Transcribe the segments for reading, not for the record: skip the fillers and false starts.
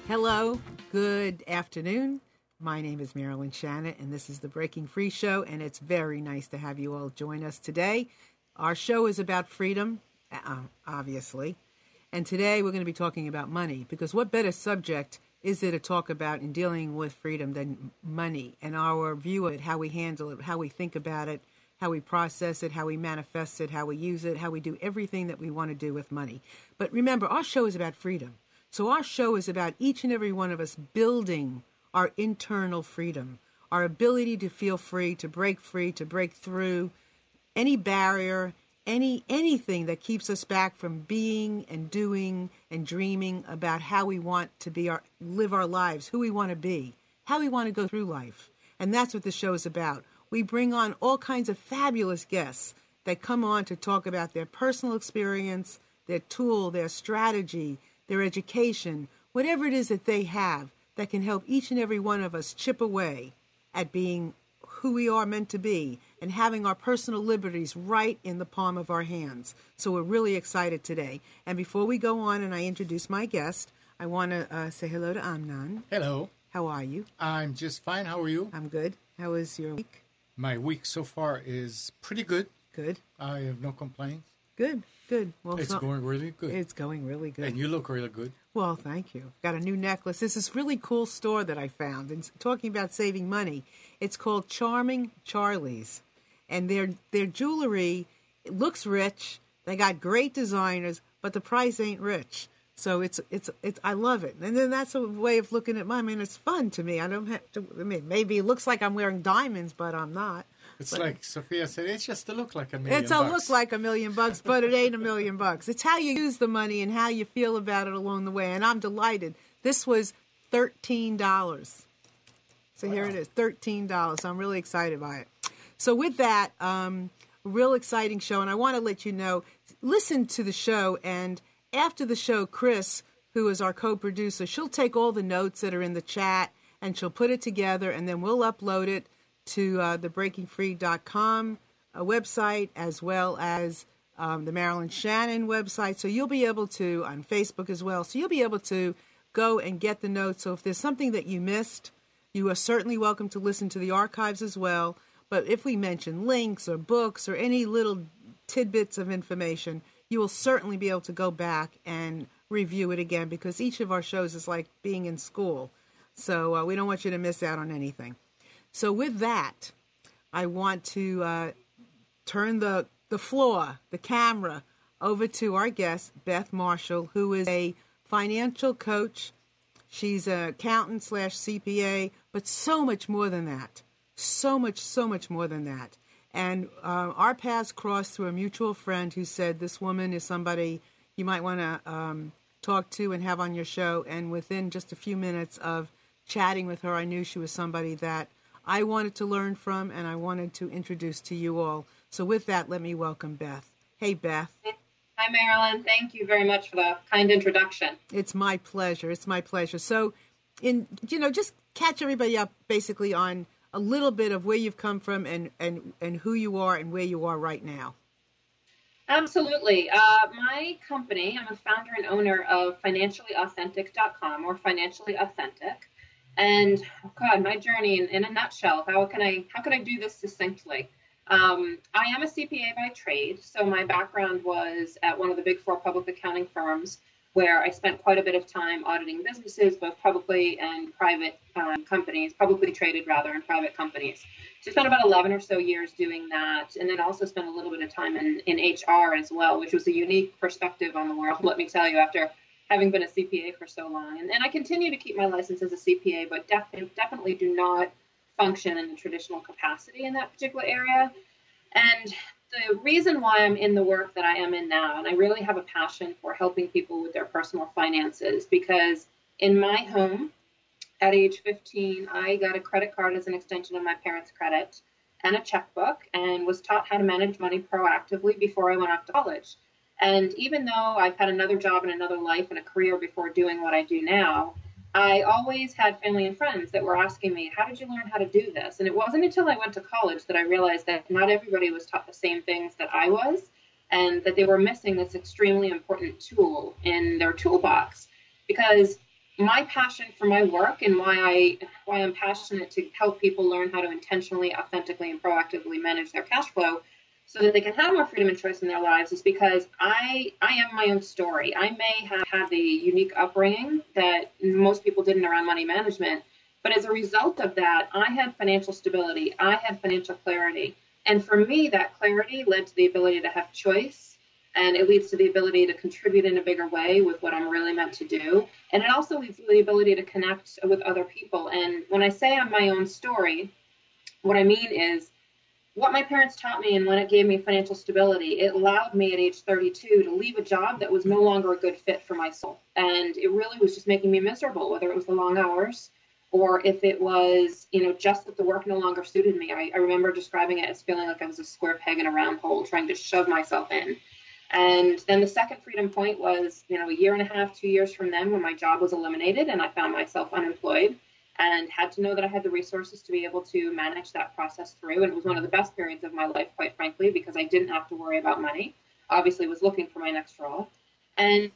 Hello, good afternoon. My name is Marilyn Shannon, and this is the Breaking Free Show, and it's very nice to have you all join us today. Our show is about freedom, obviously, and today we're going to be talking about money, because what better subject is there to talk about in dealing with freedom than money and our view of it, how we handle it, how we think about it, how we process it, how we manifest it, how we use it, how we do everything that we want to do with money. But remember, our show is about freedom. So our show is about each and every one of us building our internal freedom, our ability to feel free, to break through any barrier, anything that keeps us back from being and doing and dreaming about how we want to live our lives, who we want to be, how we want to go through life. And that's what the show is about. We bring on all kinds of fabulous guests that come on to talk about their personal experience, their tool, their strategy, their education, whatever it is that they have that can help each and every one of us chip away at being who we are meant to be and having our personal liberties right in the palm of our hands. So we're really excited today. And before we go on and I introduce my guest, I want to say hello to Amnon. Hello. How are you? I'm just fine. How are you? I'm good. How was your week? My week so far is pretty good. Good. I have no complaints. Good. Well, it's going really good. It's going really good. And you look really good. Well, thank you. Got a new necklace. This is really cool store that I found. And talking about saving money, it's called Charming Charlie's. And their jewelry looks rich. They got great designers, but the price ain't rich. So it's I love it. And then that's a way of looking at money. I mean, it's fun to me. I don't have to. I mean, maybe it looks like I'm wearing diamonds, but I'm not. It's like Sophia said, it's just to look like $1 million. It's a look like $1 million, but it ain't $1 million. It's how you use the money and how you feel about it along the way. And I'm delighted. This was $13. So Here it is, $13. So I'm really excited by it. So with that, real exciting show. And I want to let you know, listen to the show. And after the show, Chris, who is our co-producer, she'll take all the notes that are in the chat and she'll put it together. And then we'll upload it to the breakingfree.com website, as well as the Marilyn Shannon website. So you'll be able to, on Facebook as well, so you'll be able to go and get the notes. So if there's something that you missed, you are certainly welcome to listen to the archives as well. But if we mention links or books or any little tidbits of information, you will certainly be able to go back and review it again, because each of our shows is like being in school. So we don't want you to miss out on anything. So with that, I want to turn the floor, the camera, over to our guest, Beth Marshall, who is a financial coach. She's an accountant / CPA, but so much more than that. So much more than that. And our paths crossed through a mutual friend who said, this woman is somebody you might want to talk to and have on your show. And within just a few minutes of chatting with her, I knew she was somebody that I wanted to learn from, and I wanted to introduce to you all. So with that, let me welcome Beth. Hey, Beth. Hi, Marilyn. Thank you very much for the kind introduction. It's my pleasure. So, just catch everybody up basically on a little bit of where you've come from and who you are and where you are right now. Absolutely. My company, I'm a founder and owner of financiallyauthentic.com, or Financially Authentic. And my journey in a nutshell, how can I do this succinctly? I am a CPA by trade. So my background was at one of the big four public accounting firms, where I spent quite a bit of time auditing businesses, both publicly and private companies, publicly traded rather, and private companies. So I spent about 11 or so years doing that, and then also spent a little bit of time in HR as well, which was a unique perspective on the world, let me tell you, after having been a CPA for so long. And I continue to keep my license as a CPA, but definitely do not function in the traditional capacity in that particular area. And the reason why I'm in the work that I am in now, and I really have a passion for helping people with their personal finances, because in my home at age 15, I got a credit card as an extension of my parents' credit and a checkbook, and was taught how to manage money proactively before I went off to college. And even though I've had another job and another life and a career before doing what I do now, I always had family and friends that were asking me, how did you learn how to do this? And it wasn't until I went to college that I realized that not everybody was taught the same things that I was, and that they were missing this extremely important tool in their toolbox. Because my passion for my work and why I'm passionate to help people learn how to intentionally, authentically, and proactively manage their cash flow so that they can have more freedom and choice in their lives is because I am my own story. I may have had the unique upbringing that most people didn't around money management, but as a result of that, I had financial stability. I had financial clarity. And for me, that clarity led to the ability to have choice. And it leads to the ability to contribute in a bigger way with what I'm really meant to do. And it also leads to the ability to connect with other people. And when I say I'm my own story, what I mean is what my parents taught me and when it gave me financial stability, it allowed me at age 32 to leave a job that was no longer a good fit for my soul. And it really was just making me miserable, whether it was the long hours or if it was, just that the work no longer suited me. I remember describing it as feeling like I was a square peg in a round hole, trying to shove myself in. And then the second freedom point was, a year and a half, 2 years from then when my job was eliminated and I found myself unemployed and had to know that I had the resources to be able to manage that process through. And it was one of the best periods of my life, quite frankly, because I didn't have to worry about money. Obviously, was looking for my next role. And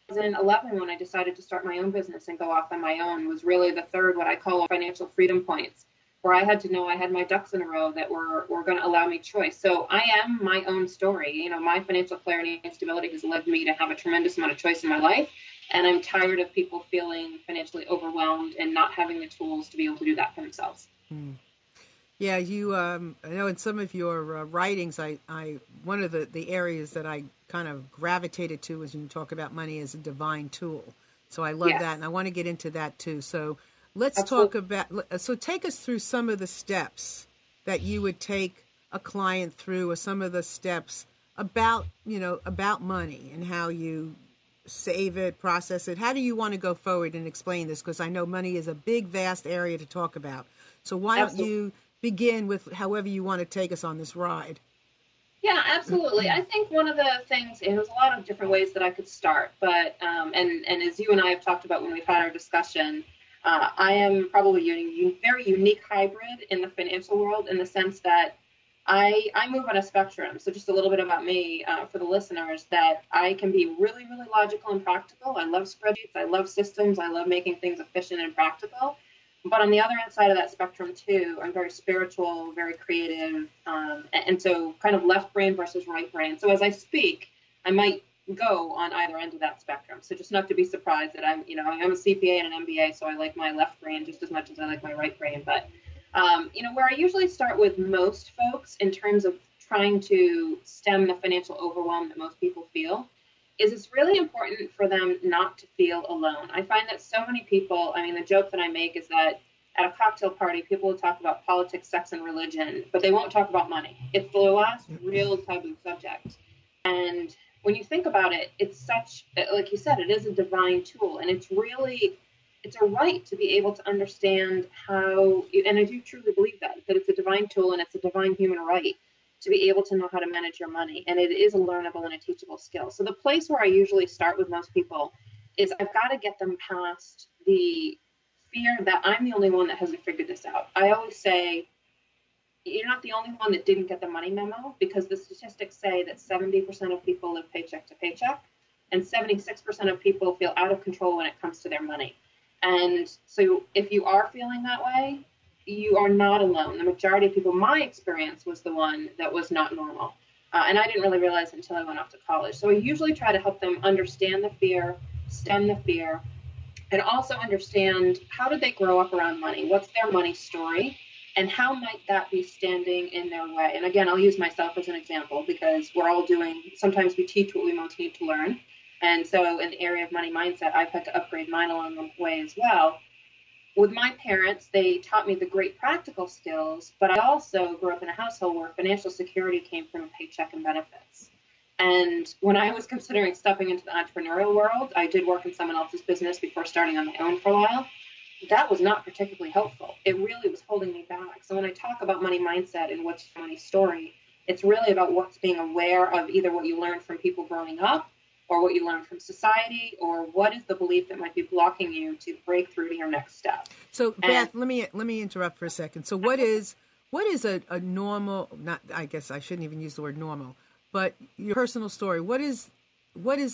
2011, when I decided to start my own business and go off on my own, was really the third, what I call financial freedom points, where I had to know I had my ducks in a row that were going to allow me choice. So I am my own story. My financial clarity and stability has led me to have a tremendous amount of choice in my life. And I'm tired of people feeling financially overwhelmed and not having the tools to be able to do that for themselves. Yeah, you. I know in some of your writings, I one of the areas that I kind of gravitated to is when you talk about money as a divine tool. So I love that, and I want to get into that too. So let's talk about. So take us through some of the steps that you would take a client through, or some of the steps about money and how you save it, process it. How do you want to go forward and explain this? Because I know money is a big, vast area to talk about. So why don't you begin with however you want to take us on this ride? Yeah, absolutely. I think one of the things, and there's a lot of different ways that I could start, but, and as you and I have talked about when we've had our discussion, I am probably a very unique hybrid in the financial world in the sense that I move on a spectrum. So just a little bit about me for the listeners, that I can be really, really logical and practical. I love spreadsheets. I love systems. I love making things efficient and practical. But on the other side of that spectrum, too, I'm very spiritual, very creative, and so kind of left brain versus right brain. So as I speak, I might go on either end of that spectrum. So just not to be surprised that I'm a CPA and an MBA, so I like my left brain just as much as I like my right brain. But where I usually start with most folks in terms of trying to stem the financial overwhelm that most people feel is it's really important for them not to feel alone. I find that so many people, the joke that I make is that at a cocktail party, people will talk about politics, sex, and religion, but they won't talk about money. It's the last real taboo subject. And when you think about it, it's such, like you said, it is a divine tool, and it's a right to be able to understand how, and I do truly believe that it's a divine tool and it's a divine human right to be able to know how to manage your money. And it is a learnable and a teachable skill. So the place where I usually start with most people is I've got to get them past the fear that I'm the only one that hasn't figured this out. I always say, you're not the only one that didn't get the money memo, because the statistics say that 70% of people live paycheck to paycheck and 76% of people feel out of control when it comes to their money. And so if you are feeling that way, you are not alone. The majority of people, my experience was the one that was not normal. And I didn't really realize it until I went off to college. So I usually try to help them understand the fear, stem the fear, and also understand how did they grow up around money? What's their money story? And how might that be standing in their way? And again, I'll use myself as an example because we're all sometimes we teach what we most need to learn. And so in the area of money mindset, I've had to upgrade mine along the way as well. With my parents, they taught me the great practical skills, but I also grew up in a household where financial security came from a paycheck and benefits. And when I was considering stepping into the entrepreneurial world, I did work in someone else's business before starting on my own for a while. That was not particularly helpful. It really was holding me back. So when I talk about money mindset and what's your money story, it's really about what's being aware of either what you learned from people growing up or what you learn from society, or what is the belief that might be blocking you to break through to your next step. So, Beth, let me interrupt for a second. So what is a normal, not, I guess I shouldn't even use the word normal, but your personal story, what is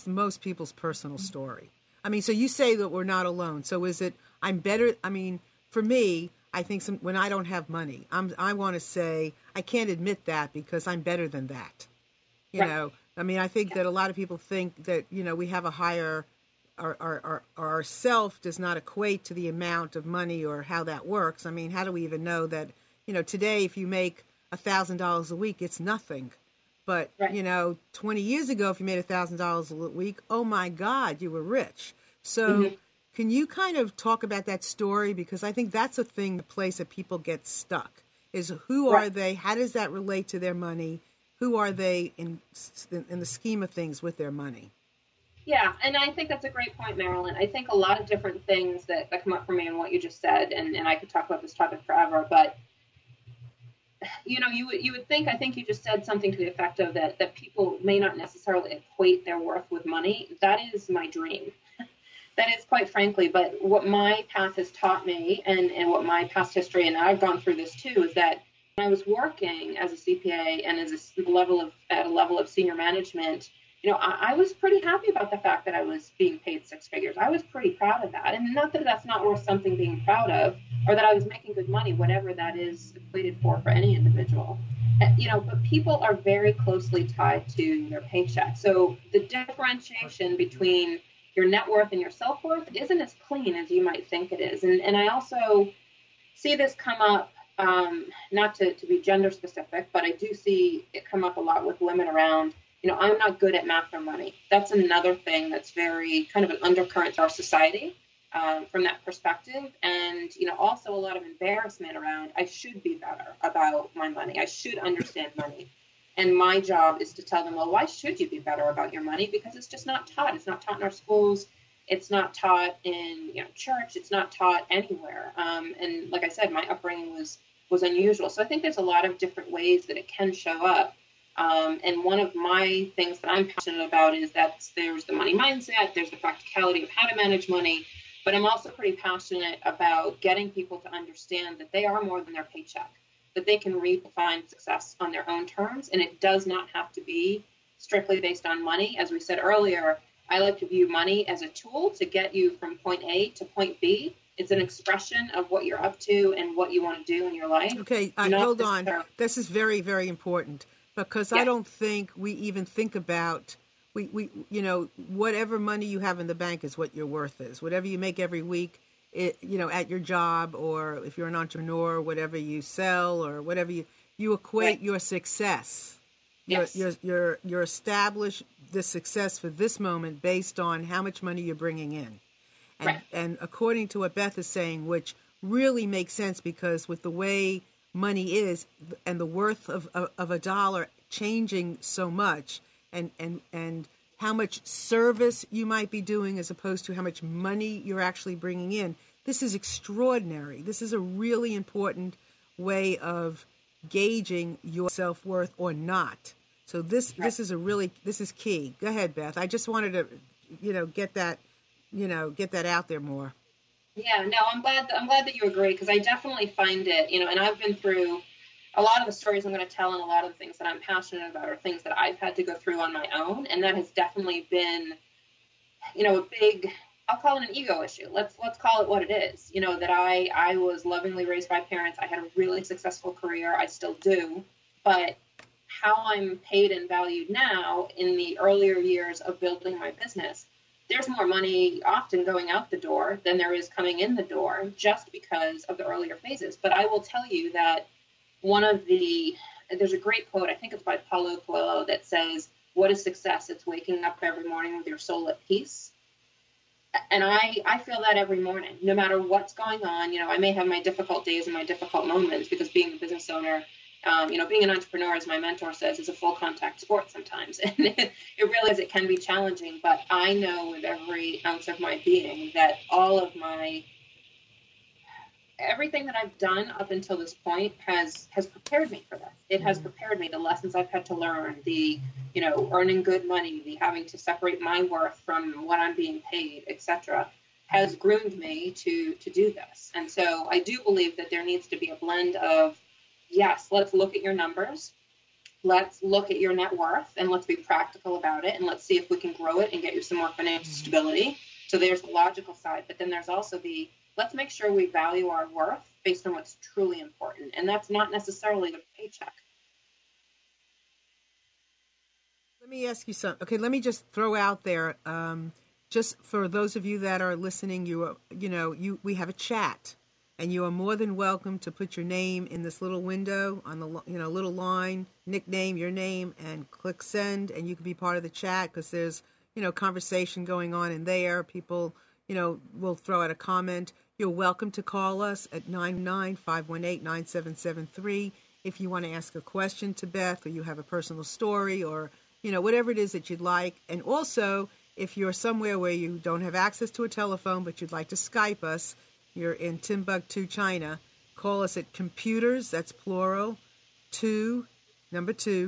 most people's personal story? I mean, so you say that we're not alone. So is it, I'm better, I mean, for me, I think when I don't have money, I want to say, I can't admit that because I'm better than that. You know, I mean, I think that a lot of people think that, you know, we have a higher, our self does not equate to the amount of money or how that works. I mean, how do we even know that, you know, today, if you make $1,000 a week, it's nothing. But, you know, 20 years ago, if you made $1,000 a week, oh my God, you were rich. So can you kind of talk about that story? Because I think that's a thing, the place that people get stuck is who are they? How does that relate to their money? Who are they in the scheme of things with their money? Yeah, and I think that's a great point, Marilyn. I think a lot of different things that come up for me in what you just said, and I could talk about this topic forever, but you know, you would think, I think you just said something to the effect of that people may not necessarily equate their worth with money. That is my dream. That is, quite frankly, but what my path has taught me and what my past history, and I've gone through this too, is that when I was working as a CPA and as at a level of senior management, you know, I was pretty happy about the fact that I was being paid six figures. I was pretty proud of that. And not that that's not worth something being proud of, or that I was making good money, whatever that is equated for any individual. You know, but people are very closely tied to their paycheck. So the differentiation between your net worth and your self-worth isn't as clean as you might think it is. And I also see this come up, not to be gender specific, but I do see it come up a lot with women around, you know, I'm not good at math or money. That's another thing that's very kind of an undercurrent to our society from that perspective. And, you know, also a lot of embarrassment around, I should be better about my money. I should understand money. And my job is to tell them, well, why should you be better about your money? Because it's just not taught. It's not taught in our schools. It's not taught in, you know, church. It's not taught anywhere. And like I said, my upbringing was unusual. So I think there's a lot of different ways that it can show up. And one of my things that I'm passionate about is that there's the money mindset, there's the practicality of how to manage money, but I'm also pretty passionate about getting people to understand that they are more than their paycheck, that they can redefine success on their own terms, and it does not have to be strictly based on money. As we said earlier, I like to view money as a tool to get you from point A to point B. It's an expression of what you're up to and what you want to do in your life. Okay, hold on. This is very, very important. Because I don't think we even think about, we you know, whatever money you have in the bank is what your worth is. Whatever you make every week, you know, at your job, or if you're an entrepreneur, whatever you sell or whatever you equate your success. Yes. You're establish the success for this moment based on how much money you're bringing in. And according to what Beth is saying, which really makes sense because with the way money is and the worth of a dollar changing so much and how much service you might be doing as opposed to how much money you're actually bringing in. This is extraordinary. This is a really important way of gauging your self-worth or not. So this is key. Go ahead, Beth. I just wanted to, you know, get that out there more. Yeah, no, I'm glad that you agree, because I definitely find it, you know, and I've been through a lot of the stories I'm going to tell, and a lot of the things that I'm passionate about are things that I've had to go through on my own, and that has definitely been, you know, a big, I'll call it an ego issue. Let's call it what it is. You know, that I was lovingly raised by parents. I had a really successful career. I still do, but how I'm paid and valued now in the earlier years of building my business, there's more money often going out the door than there is coming in the door just because of the earlier phases. But I will tell you that there's a great quote, I think it's by Paulo Coelho, that says, what is success? It's waking up every morning with your soul at peace. And I feel that every morning, no matter what's going on. You know, I may have my difficult days and my difficult moments because being a business owner, you know, being an entrepreneur, as my mentor says, is a full contact sport sometimes. And it really is, it can be challenging, but I know with every ounce of my being that everything that I've done up until this point has prepared me for this. It has prepared me, the lessons I've had to learn, the, you know, earning good money, the having to separate my worth from what I'm being paid, etc., has groomed me to do this. And so I do believe that there needs to be a blend of, yes, let's look at your numbers, let's look at your net worth, and let's be practical about it, and let's see if we can grow it and get you some more financial stability, So there's the logical side, but then there's also the let's make sure we value our worth based on what's truly important. And that's not necessarily the paycheck. Let me ask you something. Okay, let me just throw out there, just for those of you that are listening, we have a chat, and you are more than welcome to put your name in this little window on the little line, nickname, your name, and click send, and you can be part of the chat because there's conversation going on in there. People will throw out a comment. You're welcome to call us at 995189773 if you want to ask a question to Beth, or you have a personal story, or whatever it is that you'd like. And also, if you're somewhere where you don't have access to a telephone, but you'd like to Skype us, you're in Timbuktu, China, call us at computers, that's plural, 2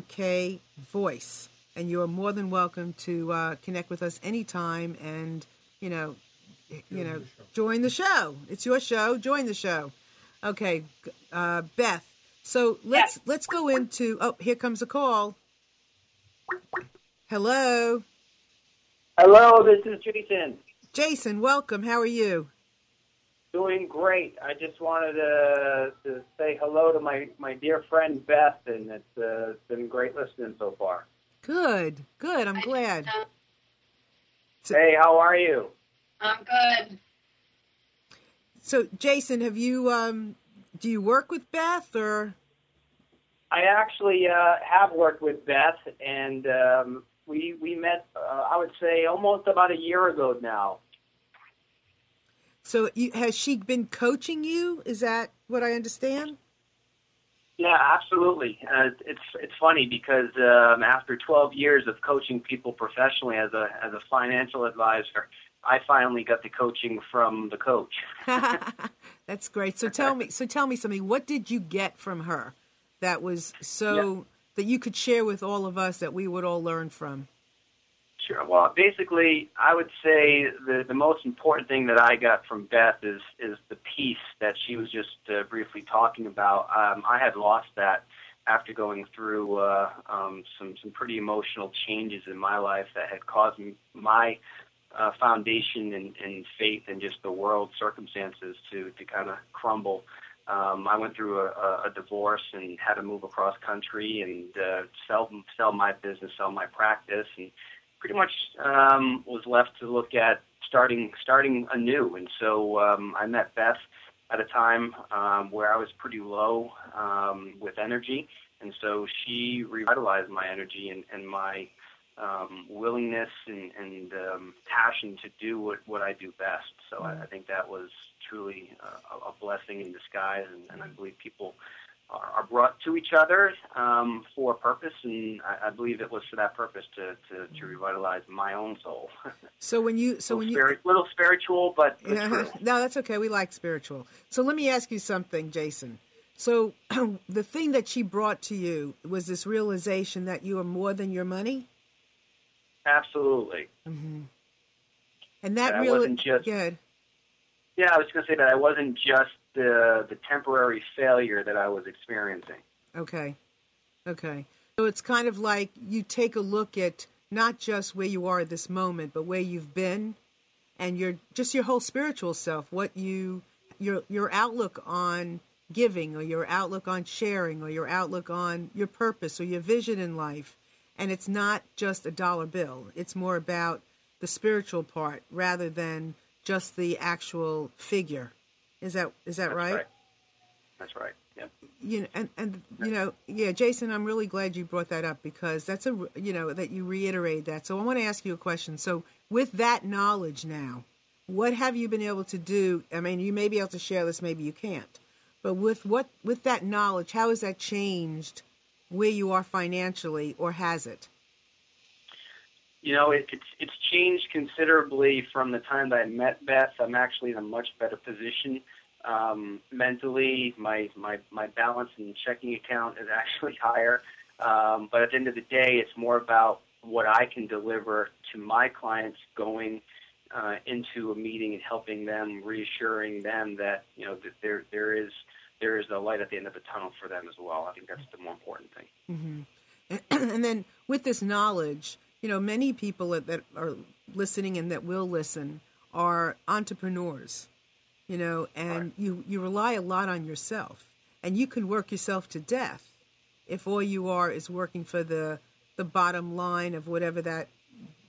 K voice. And you are more than welcome to connect with us anytime and, join the show. It's your show. Join the show. Okay, Beth. So let's go into, here comes a call. Hello. Hello, this is Jason. Jason, welcome. How are you? Doing great. I just wanted to say hello to my dear friend Beth, and it's been great listening so far. Good. I'm glad. Hey, how are you? I'm good. So, Jason, have you do you work with Beth, or? I actually have worked with Beth, and we met, I would say, almost about a year ago now. So has she been coaching you? Is that what I understand? Yeah, absolutely. It's funny because after 12 years of coaching people professionally as a financial advisor, I finally got the coaching from the coach. That's great. So tell me something. What did you get from her that was that you could share with all of us that we would all learn from? Sure. Well, basically, I would say the most important thing that I got from Beth is the peace that she was just briefly talking about. I had lost that after going through some pretty emotional changes in my life that had caused my foundation and faith in just the world circumstances to kind of crumble. I went through a divorce and had to move across country and sell my business, sell my practice, and pretty much was left to look at starting anew. And so I met Beth at a time where I was pretty low with energy, and so she revitalized my energy and my willingness and passion to do what I do best. So I think that was truly a blessing in disguise, and I believe people are brought to each other for a purpose, and I believe it was for that purpose to revitalize my own soul. Little spiritual, but true. No, that's okay. We like spiritual. So let me ask you something, Jason. So the thing that she brought to you was this realization that you are more than your money? Absolutely. Mm-hmm. And that really wasn't just good. Yeah, I was going to say that I wasn't just the temporary failure that I was experiencing. Okay. So it's kind of like you take a look at not just where you are at this moment, but where you've been, and your whole spiritual self, your outlook on giving, or your outlook on sharing, or your outlook on your purpose or your vision in life. And it's not just a dollar bill. It's more about the spiritual part rather than just the actual figure. Is that right? That's right. Yeah. Jason, I'm really glad you brought that up because that's that you reiterate that. So I want to ask you a question. So with that knowledge now, what have you been able to do? I mean, you may be able to share this, maybe you can't. But with that knowledge, how has that changed where you are financially, or has it? It's changed considerably from the time that I met Beth. I'm actually in a much better position mentally. My balance in the checking account is actually higher. But at the end of the day, it's more about what I can deliver to my clients going into a meeting and helping them, reassuring them that that there is a light at the end of the tunnel for them as well. I think that's the more important thing. Mm-hmm. And then with this knowledge, many people that are listening and that will listen are entrepreneurs, and you rely a lot on yourself, and you can work yourself to death if all you are is working for the bottom line of whatever that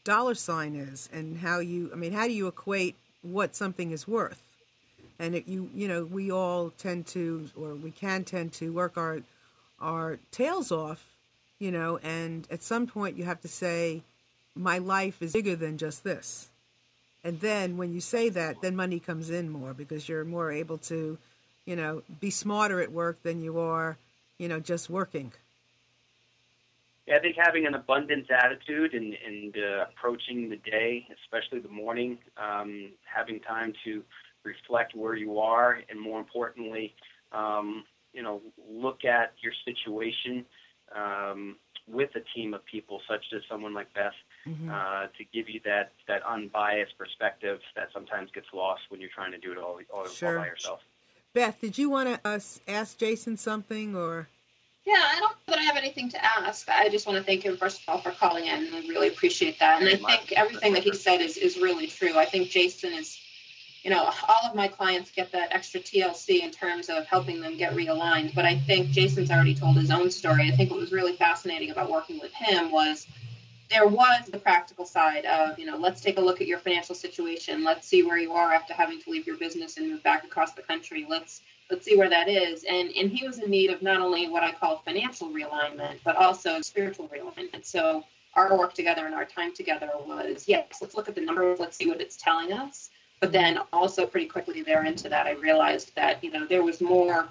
dollar sign is, and how do you equate what something is worth? And we all tend to, or we can tend to work our tails off, and at some point you have to say, my life is bigger than just this. And then when you say that, then money comes in more, because you're more able to, be smarter at work than you are, just working. Yeah, I think having an abundance attitude and approaching the day, especially the morning, having time to reflect where you are, and more importantly, look at your situation with a team of people, such as someone like Beth, to give you that unbiased perspective that sometimes gets lost when you're trying to do it all Sure. by yourself. Beth, did you want to ask Jason something, or? Yeah, I don't know that I have anything to ask. I just want to thank him, first of all, for calling in. I really appreciate that. And I think everything that he said is really true. I think Jason is, all of my clients get that extra TLC in terms of helping them get realigned. But I think Jason's already told his own story. I think what was really fascinating about working with him was there was the practical side of, let's take a look at your financial situation. Let's see where you are after having to leave your business and move back across the country. Let's see where that is. And he was in need of not only what I call financial realignment, but also spiritual realignment. So our work together and our time together was, yes, let's look at the numbers. Let's see what it's telling us. But then also pretty quickly there into that, I realized that, there was more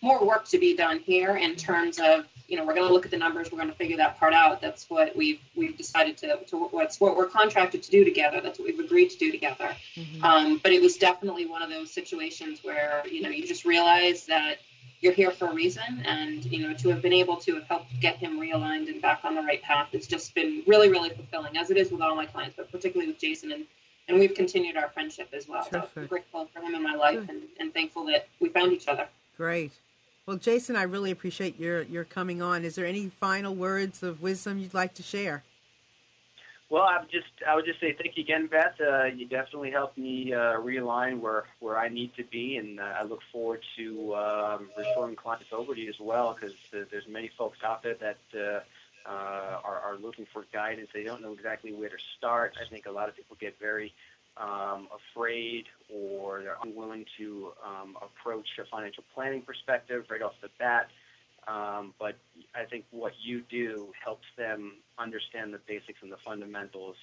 work to be done here in terms of, we're going to look at the numbers. We're going to figure that part out. That's what we've decided to what's what we're contracted to do together. That's what we've agreed to do together. But it was definitely one of those situations where, you just realize that you're here for a reason. And, to have been able to have helped get him realigned and back on the right path, it's just been really, really fulfilling, as it is with all my clients, but particularly with Jason. And we've continued our friendship as well. Terrific. So I'm grateful for him in my life and thankful that we found each other. Great. Well, Jason, I really appreciate your coming on. Is there any final words of wisdom you'd like to share? Well, I would just say thank you again, Beth. You definitely helped me realign where I need to be, and I look forward to referring clients over to you as well, because there's many folks out there that are looking for guidance. They don't know exactly where to start. I think a lot of people get very afraid, or they're unwilling to approach a financial planning perspective right off the bat. But I think what you do helps them understand the basics and the fundamentals.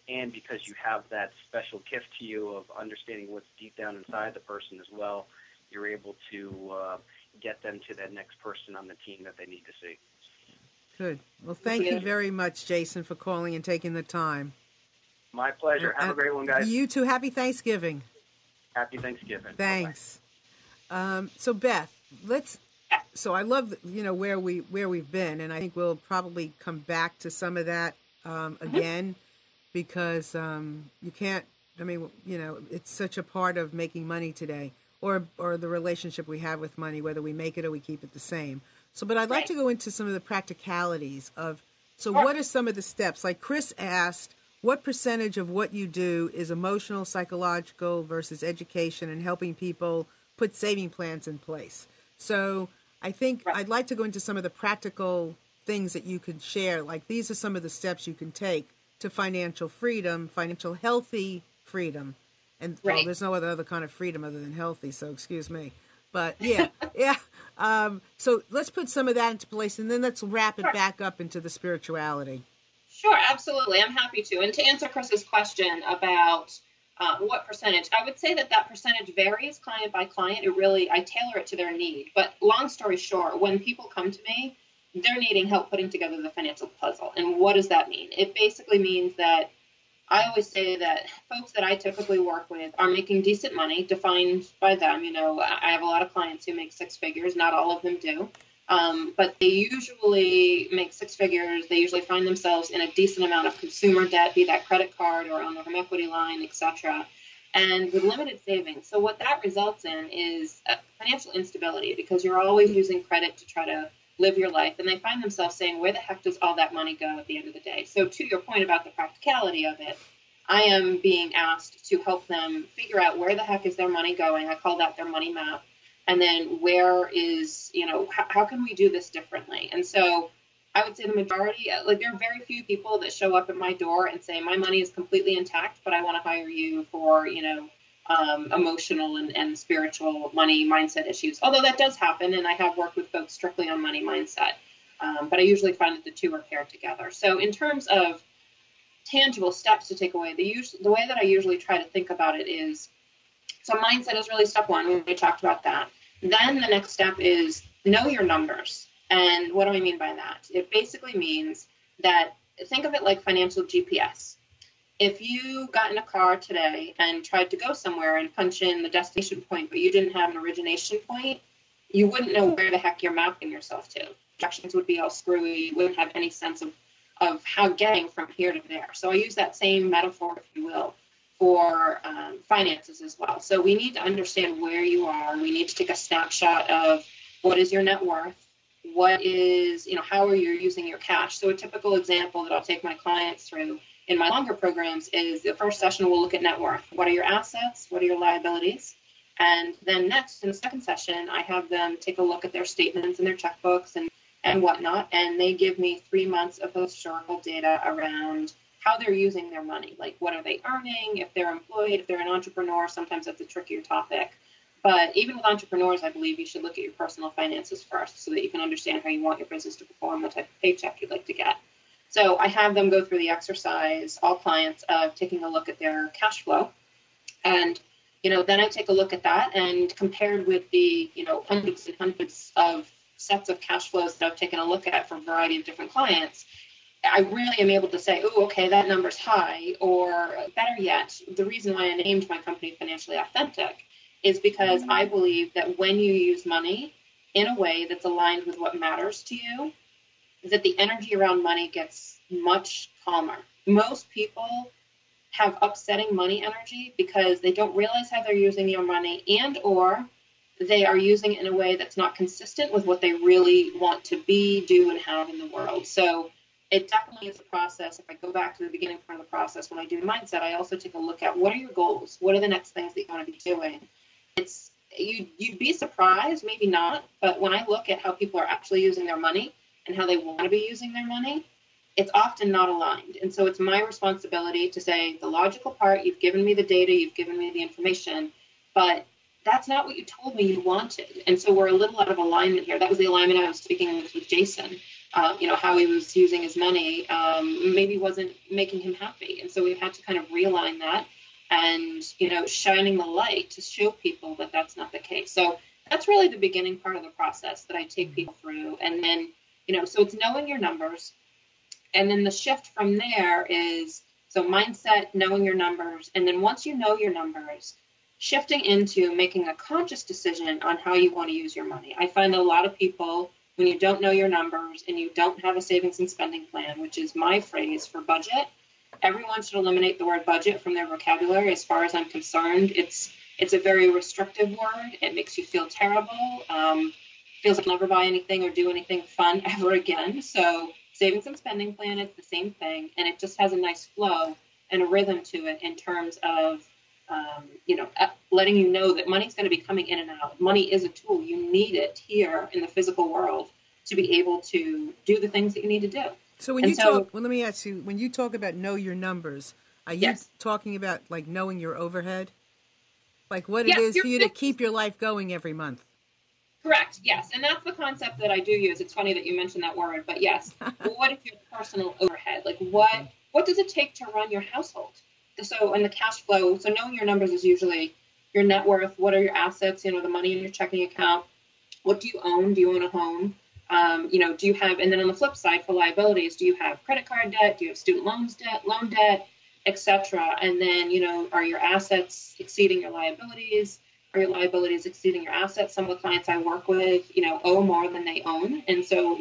And because you have that special gift to you of understanding what's deep down inside the person as well, you're able to get them to that next person on the team that they need to see. Good. Well, thank you very much, Jason, for calling and taking the time. My pleasure. Have a great one, guys. You too. Happy Thanksgiving. Happy Thanksgiving. Thanks. So Beth, so I love where we've been, and I think we'll probably come back to some of that again, because you can't. It's such a part of making money today, or the relationship we have with money, whether we make it or we keep it the same. So, but I'd like to go into some of the practicalities of. So, what are some of the steps? Like Chris asked, what percentage of what you do is emotional, psychological versus education and helping people put saving plans in place? So I think I'd like to go into some of the practical things that you can share. Like these are some of the steps you can take to financial freedom, financial healthy freedom. And well, there's no other kind of freedom other than healthy, so excuse me. But yeah. So let's put some of that into place, and then let's wrap it back up into the spirituality. Sure, absolutely. I'm happy to. And to answer Chris's question about what percentage, I would say that percentage varies client by client. I tailor it to their need. But long story short, when people come to me, they're needing help putting together the financial puzzle. And what does that mean? It basically means that I always say that folks that I typically work with are making decent money, defined by them. I have a lot of clients who make six figures. Not all of them do. But they usually make six figures. They usually find themselves in a decent amount of consumer debt, be that credit card or on the home equity line, etc., and with limited savings. So what that results in is financial instability, because you're always using credit to try to live your life, and they find themselves saying, where the heck does all that money go at the end of the day? So to your point about the practicality of it, I am being asked to help them figure out where the heck is their money going. I call that their money map. And then where is, how can we do this differently? And so I would say the majority, like there are very few people that show up at my door and say, my money is completely intact, but I want to hire you for, emotional and spiritual money mindset issues. Although that does happen, and I have worked with folks strictly on money mindset. But I usually find that the two are paired together. So in terms of tangible steps to take away, the way that I usually try to think about it is, so mindset is really step one. We talked about that. Then the next step is know your numbers. And what do I mean by that? It basically means that think of it like financial GPS. If you got in a car today and tried to go somewhere and punch in the destination point, but you didn't have an origination point, you wouldn't know where the heck you're mapping yourself to. Directions would be all screwy. You wouldn't have any sense of how getting from here to there. So I use that same metaphor, if you will, for finances as well. So we need to understand where you are. We need to take a snapshot of what is your net worth, what is, how are you using your cash. So a typical example that I'll take my clients through in my longer programs is the first session we'll look at net worth. What are your assets? What are your liabilities? And then next, in the second session, I have them take a look at their statements and their checkbooks and whatnot, and they give me 3 months of historical data around how they're using their money. Like, what are they earning? If they're employed, if they're an entrepreneur, sometimes that's a trickier topic. But even with entrepreneurs, I believe you should look at your personal finances first so that you can understand how you want your business to perform, what type of paycheck you'd like to get. So I have them go through the exercise, all clients, of taking a look at their cash flow. And, then I take a look at that, and compared with the, hundreds and hundreds of sets of cash flows that I've taken a look at for a variety of different clients, I really am able to say, oh, okay, that number's high. Or better yet, the reason why I named my company Financially Authentic is because I believe that when you use money in a way that's aligned with what matters to you, that the energy around money gets much calmer. Most people have upsetting money energy because they don't realize how they're using your money, and or they are using it in a way that's not consistent with what they really want to be, do, and have in the world. So it definitely is a process. If I go back to the beginning part of the process, when I do mindset, I also take a look at what are your goals? What are the next things that you want to be doing? You'd be surprised, maybe not, but when I look at how people are actually using their money and how they want to be using their money, it's often not aligned. And so it's my responsibility to say, the logical part, you've given me the data, you've given me the information, but that's not what you told me you wanted. And so we're a little out of alignment here. That was the alignment I was speaking with Jason. How he was using his money maybe wasn't making him happy. And so we've had to kind of realign that and, shining the light to show people that that's not the case. So that's really the beginning part of the process that I take people through. And then, so it's knowing your numbers. And then the shift from there is, so mindset, knowing your numbers. And then once you know your numbers, shifting into making a conscious decision on how you want to use your money. I find that a lot of people, when you don't know your numbers and you don't have a savings and spending plan, which is my phrase for budget, everyone should eliminate the word budget from their vocabulary. As far as I'm concerned, it's a very restrictive word. It makes you feel terrible. Feels like you'll never buy anything or do anything fun ever again. So savings and spending plan, it's the same thing. And it just has a nice flow and a rhythm to it in terms of, letting you know that money's going to be coming in and out. Money is a tool. You need it here in the physical world to be able to do the things that you need to do. So when let me ask you, when you talk about know your numbers, are you talking about like knowing your overhead? Like what it is for you to keep your life going every month? Correct. Yes. And that's the concept that I do use. It's funny that you mentioned that word, but yes. What is your personal overhead? Like what does it take to run your household? So, and the cash flow, so knowing your numbers is usually your net worth. What are your assets? The money in your checking account. What do you own? Do you own a home? Do you have, and then on the flip side for liabilities, do you have credit card debt? Do you have student loan debt, etc.? And then, are your assets exceeding your liabilities? Are your liabilities exceeding your assets? Some of the clients I work with, owe more than they own. And so,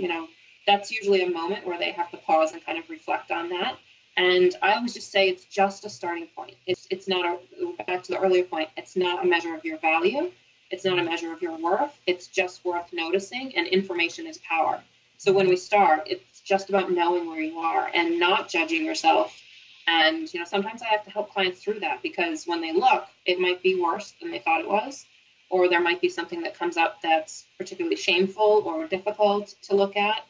that's usually a moment where they have to pause and kind of reflect on that. And I always just say it's just a starting point. It's not back to the earlier point, it's not a measure of your value. It's not a measure of your worth. It's just worth noticing, and information is power. So when we start, it's just about knowing where you are and not judging yourself And, sometimes I have to help clients through that, because when they look, it might be worse than they thought it was, or there might be something that comes up that's particularly shameful or difficult to look at.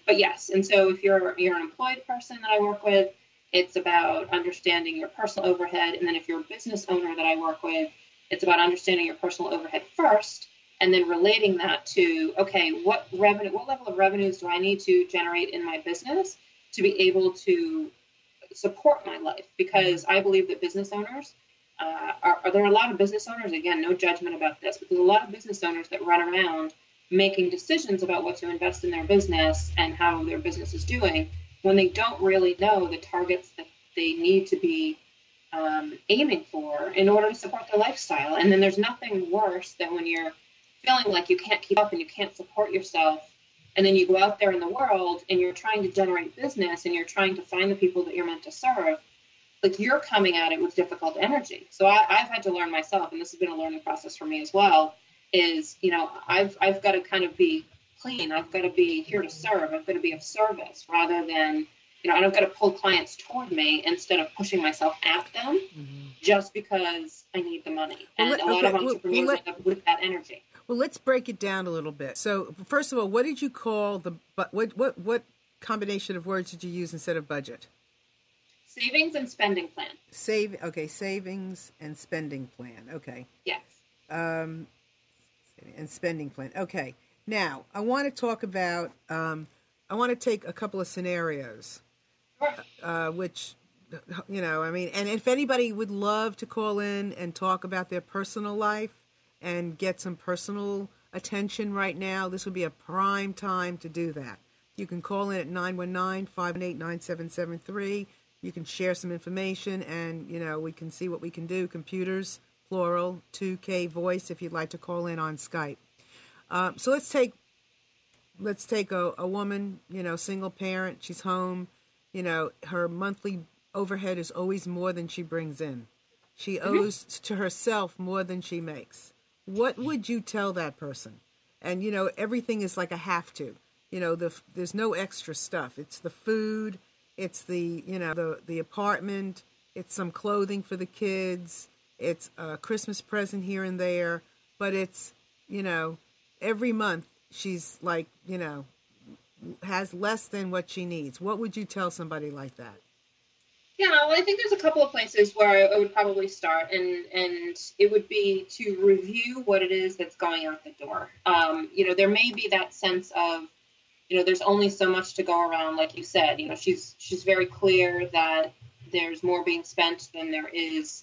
But yes, and so if you're an employed person that I work with, it's about understanding your personal overhead. And then if you're a business owner that I work with, it's about understanding your personal overhead first, and then relating that to, okay, what level of revenues do I need to generate in my business to be able to support my life? Because I believe that business owners, there are a lot of business owners, again, no judgment about this, but there's a lot of business owners that run around making decisions about what to invest in their business and how their business is doing, when they don't really know the targets that they need to be aiming for in order to support their lifestyle. And then there's nothing worse than when you're feeling like you can't keep up and you can't support yourself, and then you go out there in the world and you're trying to generate business and you're trying to find the people that you're meant to serve. Like, you're coming at it with difficult energy. So I've had to learn myself, and this has been a learning process for me as well, is, I've got to kind of be clean. I've got to be here to serve. I've got to be of service rather than, I've got to pull clients toward me instead of pushing myself at them just because I need the money. And a lot of entrepreneurs end up with that energy. Well, let's break it down a little bit. So, first of all, what did you call what combination of words did you use instead of budget? Savings and spending plan. Savings and spending plan. Okay. Yes. And spending plan. Okay. Now, I want to talk about, I want to take a couple of scenarios, which, and if anybody would love to call in and talk about their personal life and get some personal attention right now, this would be a prime time to do that. You can call in at 919-518-9773. You can share some information, and, we can see what we can do. Computers, plural, 2K voice, if you'd like to call in on Skype. So let's take a woman, single parent. She's home. Her monthly overhead is always more than she brings in. She owes to herself more than she makes. What would you tell that person? And, everything is like a have to. There's no extra stuff. It's the food. It's the apartment. It's some clothing for the kids. It's a Christmas present here and there. But it's, every month she's like, has less than what she needs. What would you tell somebody like that? Yeah, well, I think there's a couple of places where I would probably start, and it would be to review what it is that's going out the door. There may be that sense of, there's only so much to go around, like you said. She's very clear that there's more being spent than there is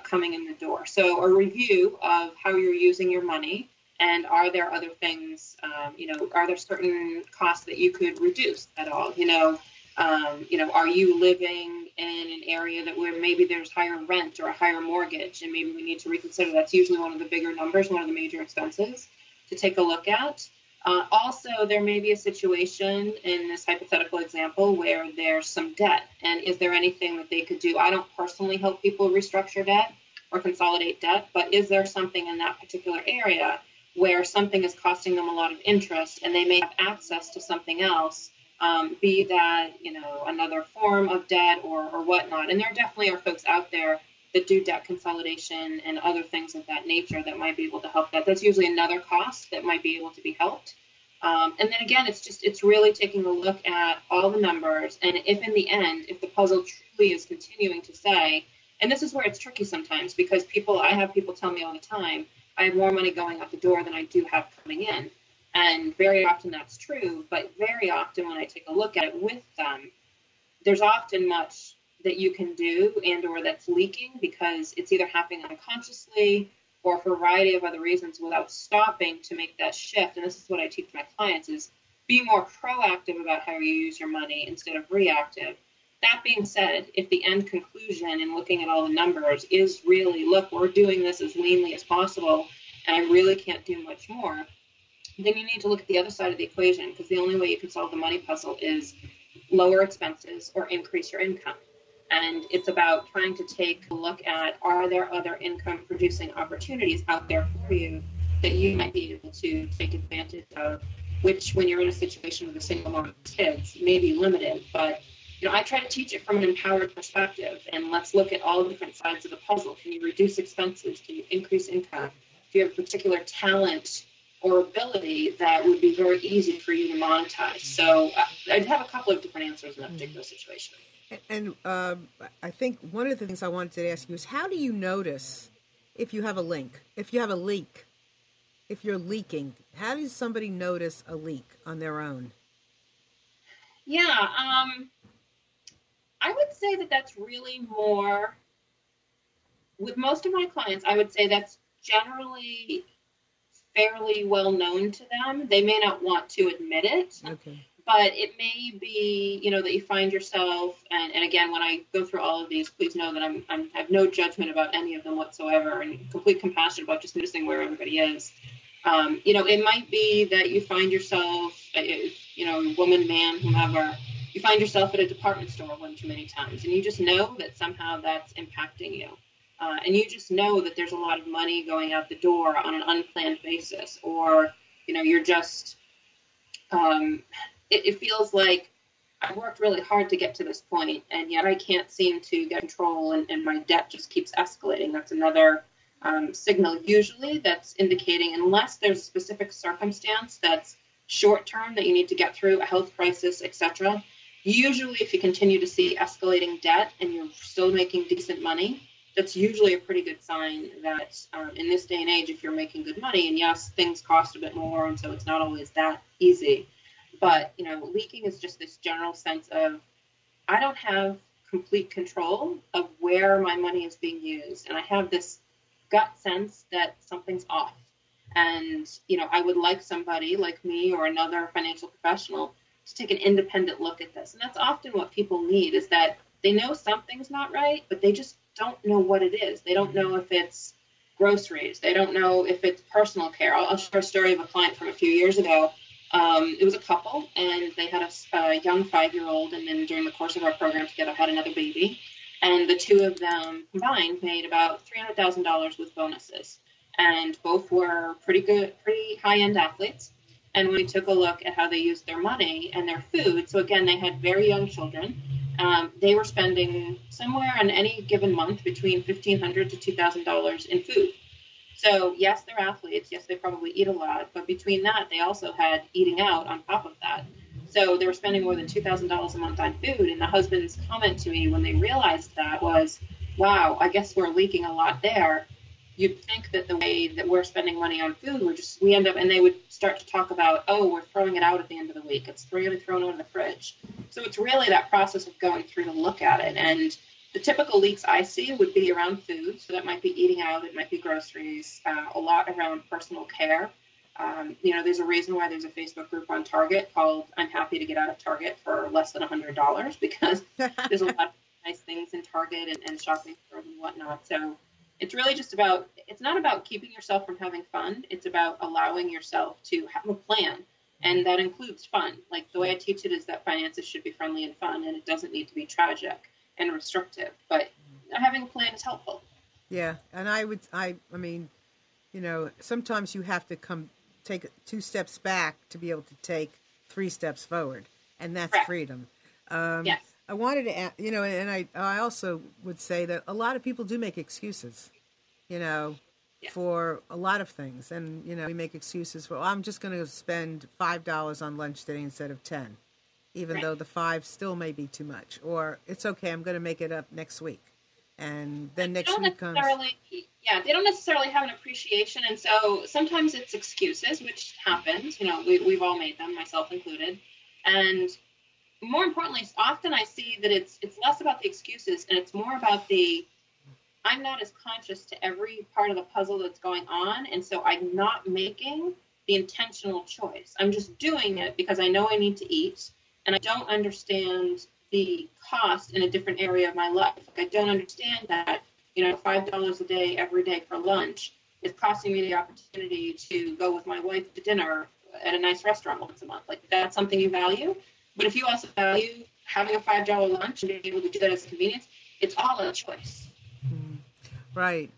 coming in the door. So a review of how you're using your money, and are there other things, are there certain costs that you could reduce at all? Are you living in an area where maybe there's higher rent or a higher mortgage, and maybe we need to reconsider? That's usually one of the bigger numbers, one of the major expenses to take a look at. Also, there may be a situation in this hypothetical example where there's some debt, and is there anything that they could do? I don't personally help people restructure debt or consolidate debt, but is there something in that particular area where something is costing them a lot of interest and they may have access to something else, be that, another form of debt or whatnot. And there definitely are folks out there that do debt consolidation and other things of that nature that might be able to help that. That's usually another cost that might be able to be helped. And then again, it's really taking a look at all the numbers. And if in the end, if the puzzle truly is continuing to say, and this is where it's tricky sometimes, because I have people tell me all the time, I have more money going out the door than I do have coming in. And very often that's true, but very often when I take a look at it with them, there's often much that you can do and or that's leaking because it's either happening unconsciously or for a variety of other reasons without stopping to make that shift. And this is what I teach my clients is be more proactive about how you use your money instead of reactive. That being said, if the end conclusion in looking at all the numbers is really, look, we're doing this as leanly as possible and I really can't do much more, then you need to look at the other side of the equation, because the only way you can solve the money puzzle is lower expenses or increase your income. And it's about trying to take a look at, are there other income producing opportunities out there for you that you might be able to take advantage of, which when you're in a situation with a single mom with kids may be limited, but I try to teach it from an empowered perspective, and let's look at all different sides of the puzzle. Can you reduce expenses? Can you increase income? Do you have a particular talent or ability that would be very easy for you to monetize? So I'd have a couple of different answers in that particular situation. And I think one of the things I wanted to ask you is, how do you notice if you have a leak, if you're leaking? How does somebody notice a leak on their own? Yeah, I would say that that's really more, with most of my clients, I would say that's generally fairly well known to them. They may not want to admit it, okay, but it may be, that you find yourself, and again, when I go through all of these, please know that I have no judgment about any of them whatsoever, and complete compassion about just noticing where everybody is. It might be that you find yourself, woman, man, whomever, you find yourself at a department store one too many times, and you just know that somehow that's impacting you. And you just know that there's a lot of money going out the door on an unplanned basis, or, you're just, it feels like I've worked really hard to get to this point, and yet I can't seem to get control, and my debt just keeps escalating. That's another signal usually that's indicating, unless there's a specific circumstance that's short term that you need to get through, a health crisis, etc. Usually if you continue to see escalating debt and you're still making decent money, that's usually a pretty good sign that in this day and age, if you're making good money, and yes, things cost a bit more, and so it's not always that easy, but leaking is just this general sense of, I don't have complete control of where my money is being used, and I have this gut sense that something's off. And, I would like somebody like me or another financial professional to take an independent look at this. And that's often what people need, is that they know something's not right, but they just don't know what it is. They don't know if it's groceries. They don't know if it's personal care. I'll share a story of a client from a few years ago. It was a couple, and they had a young 5-year-old, and then during the course of our program together had another baby. And the two of them combined made about $300,000 with bonuses. And both were pretty high-end athletes. And when we took a look at how they used their money and their food, so again, they had very young children. They were spending somewhere on any given month between $1,500 to $2,000 in food. So yes, they're athletes. Yes, they probably eat a lot. But between that, they also had eating out on top of that. So they were spending more than $2,000 a month on food. And the husband's comment to me when they realized that was, wow, I guess we're leaking a lot there. You'd think that the way that we're spending money on food, we end up, and they would start to talk about, oh, we're throwing it out at the end of the week. It's really thrown out of the fridge. So it's really that process of going through to look at it. And the typical leaks I see would be around food. So that might be eating out. It might be groceries, a lot around personal care. There's a reason why there's a Facebook group on Target called I'm Happy to Get Out of Target for less than $100, because there's a lot of nice things in Target and shopping stores and whatnot. So it's really just about, it's not about keeping yourself from having fun. It's about allowing yourself to have a plan. And that includes fun. Like the way I teach it is that finances should be friendly and fun, and it doesn't need to be tragic and restrictive. But having a plan is helpful. Yeah. And I mean, sometimes you have to take 2 steps back to be able to take 3 steps forward. And that's Correct. Freedom. Yes. I wanted to add, and I also would say that a lot of people do make excuses, for a lot of things. And, we make excuses for, I'm just going to spend $5 on lunch today instead of 10, even Right. though the 5 still may be too much. Or it's okay, I'm going to make it up next week. And then next week comes. Yeah, they don't necessarily have an appreciation. And so sometimes it's excuses, which happens. We've all made them, myself included. And more importantly, often I see that it's less about the excuses and it's more about I'm not as conscious to every part of the puzzle that's going on. And so I'm not making the intentional choice. I'm just doing it because I know I need to eat, and I don't understand the cost in a different area of my life. Like I don't understand that, $5 a day every day for lunch is costing me the opportunity to go with my wife to dinner at a nice restaurant once a month. Like that's something you value. But if you also value having a $5 lunch and being able to do that as a convenience, it's all a choice. Right.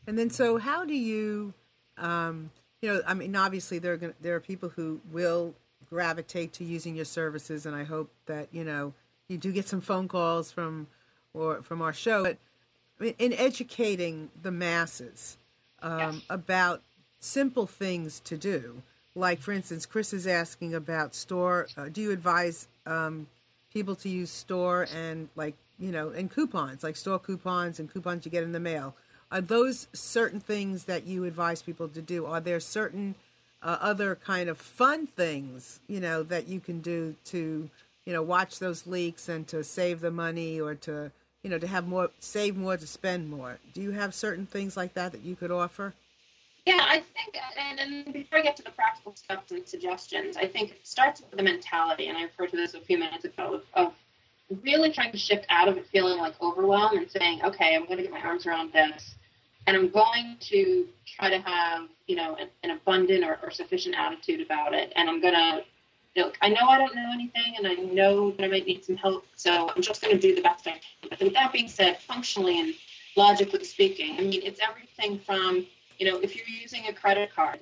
And then, so how do you, obviously there are people who will gravitate to using your services, and I hope that, you you do get some phone calls from our show, but in educating the masses about simple things to do, like, for instance, Chris is asking about store. Do you advise people to use store and, like, and coupons, like store coupons and coupons you get in the mail? Are those certain things that you advise people to do? Are there certain other kind of fun things, that you can do to, watch those leaks and to save the money, or to, to have more, save more, to spend more? Do you have certain things like that you could offer? Yeah, I think, and before I get to the practical stuff and suggestions, I think it starts with the mentality, and I referred to this a few minutes ago, of really trying to shift out of it feeling like overwhelmed and saying, okay, I'm going to get my arms around this, and I'm going to try to have, an abundant or sufficient attitude about it, and I'm going to, I know I don't know anything, and I know that I might need some help, so I'm just going to do the best I can. But with that being said, functionally and logically speaking, I mean, it's everything from, if you're using a credit card,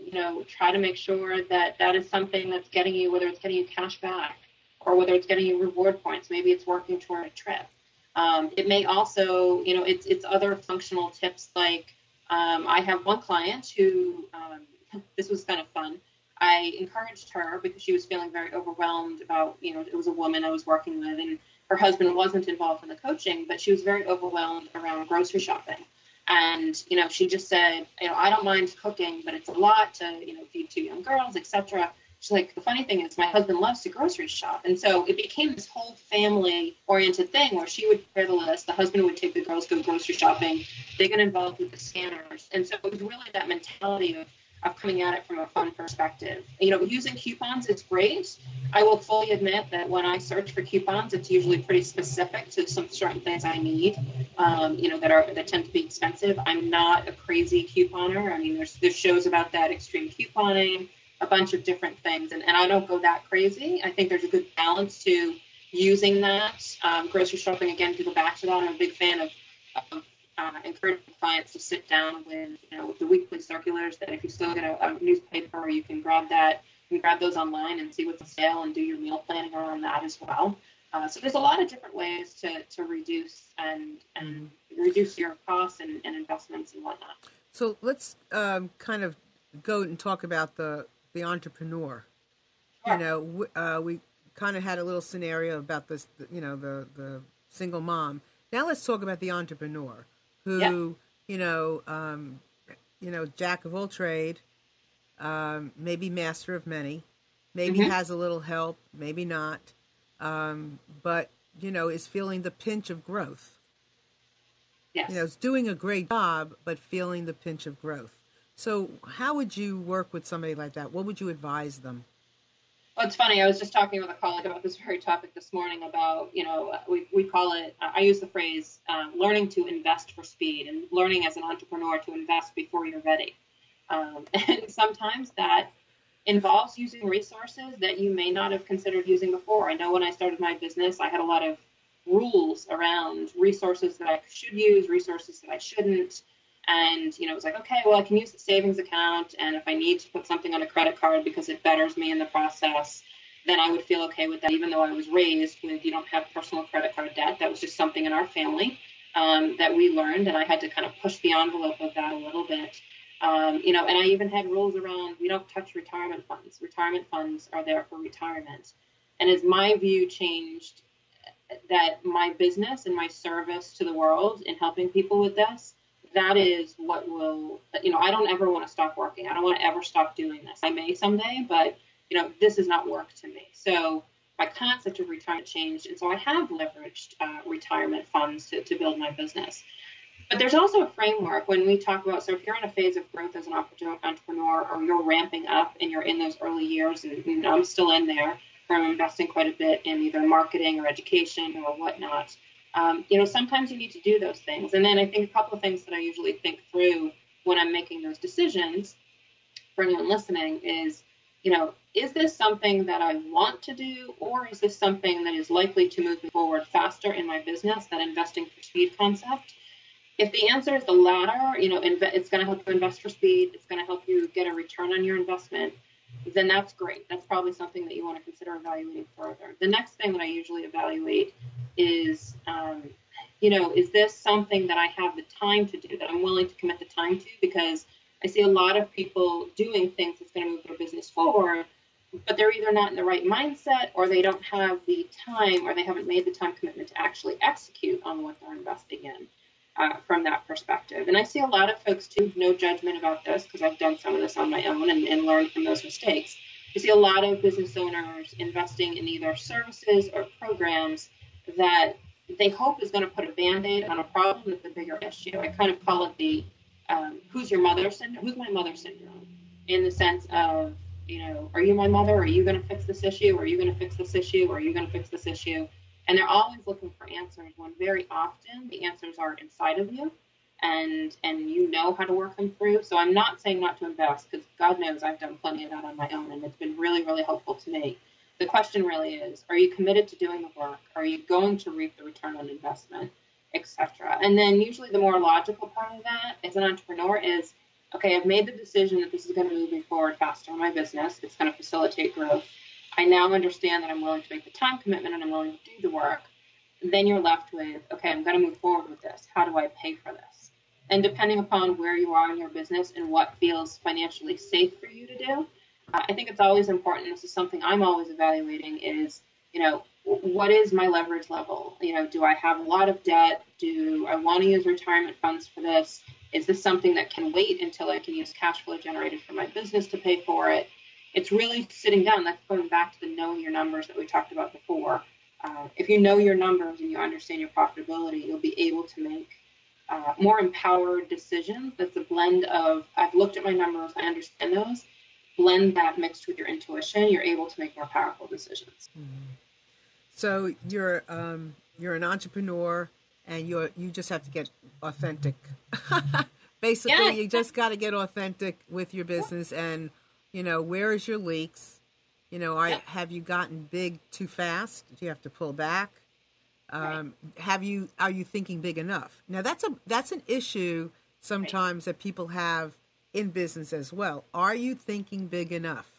try to make sure that that is something that's getting you, whether it's getting you cash back or whether it's getting you reward points. Maybe it's working toward a trip. It may also, it's other functional tips, like I have one client who, this was kind of fun. I encouraged her because she was feeling very overwhelmed about, it was a woman I was working with, and her husband wasn't involved in the coaching, but she was very overwhelmed around grocery shopping. And, she just said, I don't mind cooking, but it's a lot to, feed two young girls, etc. She's like, the funny thing is my husband loves to grocery shop. And so it became this whole family-oriented thing where she would prepare the list, the husband would take the girls to go grocery shopping, they get involved with the scanners. And so it was really that mentality of coming at it from a fun perspective. Using coupons is great. I will fully admit that when I search for coupons, it's usually pretty specific to some certain things I need, that tend to be expensive. I'm not a crazy couponer. I mean, there's shows about that, extreme couponing, a bunch of different things, and I don't go that crazy. I think there's a good balance to using that. Grocery shopping, again, to go back to that, I'm a big fan of encouraging clients to sit down with, the weekly circulars, that if you still get a newspaper, you can grab that. You can grab those online and see what's on sale and do your meal planning around that as well. So there's a lot of different ways to reduce and reduce your costs and investments and whatnot. So let's kind of go and talk about the entrepreneur. Sure. We kind of had a little scenario about this, the single mom. Now let's talk about the entrepreneur who, jack of all trade, maybe master of many, maybe has a little help, maybe not, but, is feeling the pinch of growth. Yes. Is doing a great job, but feeling the pinch of growth. So how would you work with somebody like that? What would you advise them? Well, it's funny. I was just talking with a colleague about this very topic this morning about, we call it, I use the phrase, learning to invest for speed, and learning as an entrepreneur to invest before you're ready. And sometimes that involves using resources that you may not have considered using before. I know when I started my business, I had a lot of rules around resources that I should use, resources that I shouldn't. And, it's like, okay, well, I can use the savings account, and if I need to put something on a credit card because it betters me in the process, then I would feel okay with that, even though I was raised with, you don't have personal credit card debt. That was just something in our family that we learned, and I had to kind of push the envelope of that a little bit. And I even had rules around, we don't touch retirement funds. Retirement funds are there for retirement. And as my view changed, that my business and my service to the world in helping people with this, that is what will, I don't ever want to stop working. I don't want to ever stop doing this. I may someday, but, this is not work to me. So my concept of retirement changed. And so I have leveraged retirement funds to build my business. But there's also a framework when we talk about, so if you're in a phase of growth as an entrepreneur, or you're ramping up and you're in those early years, and I'm still in there, where I'm investing quite a bit in either marketing or education or whatnot. Sometimes you need to do those things. And then I think a couple of things that I usually think through when I'm making those decisions for anyone listening is, is this something that I want to do, or is this something that is likely to move me forward faster in my business, that investing for speed concept? If the answer is the latter, it's going to help you invest for speed. It's going to help you get a return on your investment. then that's great. That's probably something that you want to consider evaluating further. The next thing that I usually evaluate is, is this something that I have the time to do, that I'm willing to commit the time to? Because I see a lot of people doing things that's going to move their business forward, but they're either not in the right mindset, or they don't have the time, or they haven't made the time commitment to actually execute on what they're investing in from that perspective. And I see a lot of folks too, no judgment about this, because I've done some of this on my own and learned from those mistakes. I see a lot of business owners investing in either services or programs that they hope is going to put a Band-Aid on a problem that's a bigger issue. I kind of call it the who's your mother syndrome, who's my mother syndrome, in the sense of, are you my mother? Are you going to fix this issue? Are you going to fix this issue? Are you going to fix this issue? And they're always looking for answers, when very often the answers are inside of you, and you know how to work them through. So I'm not saying not to invest, because God knows I've done plenty of that on my own, and it's been really, really helpful to me. The question really is, are you committed to doing the work? Are you going to reap the return on investment, etc.? And then usually the more logical part of that as an entrepreneur is, okay, I've made the decision that this is going to move me forward faster in my business. It's going to facilitate growth. I now understand that I'm willing to make the time commitment and I'm willing to do the work. Then you're left with, okay, I'm going to move forward with this. How do I pay for this? And depending upon where you are in your business and what feels financially safe for you to do, I think it's always important. This is something I'm always evaluating is, what is my leverage level? Do I have a lot of debt? Do I want to use retirement funds for this? Is this something that can wait until I can use cash flow generated from my business to pay for it? It's really sitting down. That's going back to the knowing your numbers that we talked about before. If you know your numbers and you understand your profitability, you'll be able to make more empowered decisions. That's a blend of, I've looked at my numbers, I understand those. Blend that mixed with your intuition, you're able to make more powerful decisions. Mm-hmm. So you're an entrepreneur, and you just have to get authentic. Basically, Yeah. You just got to get authentic with your business, and where is your leaks? Have you gotten big too fast? Do you have to pull back? Are you thinking big enough? Now that's an issue sometimes that people have in business as well. Are you thinking big enough?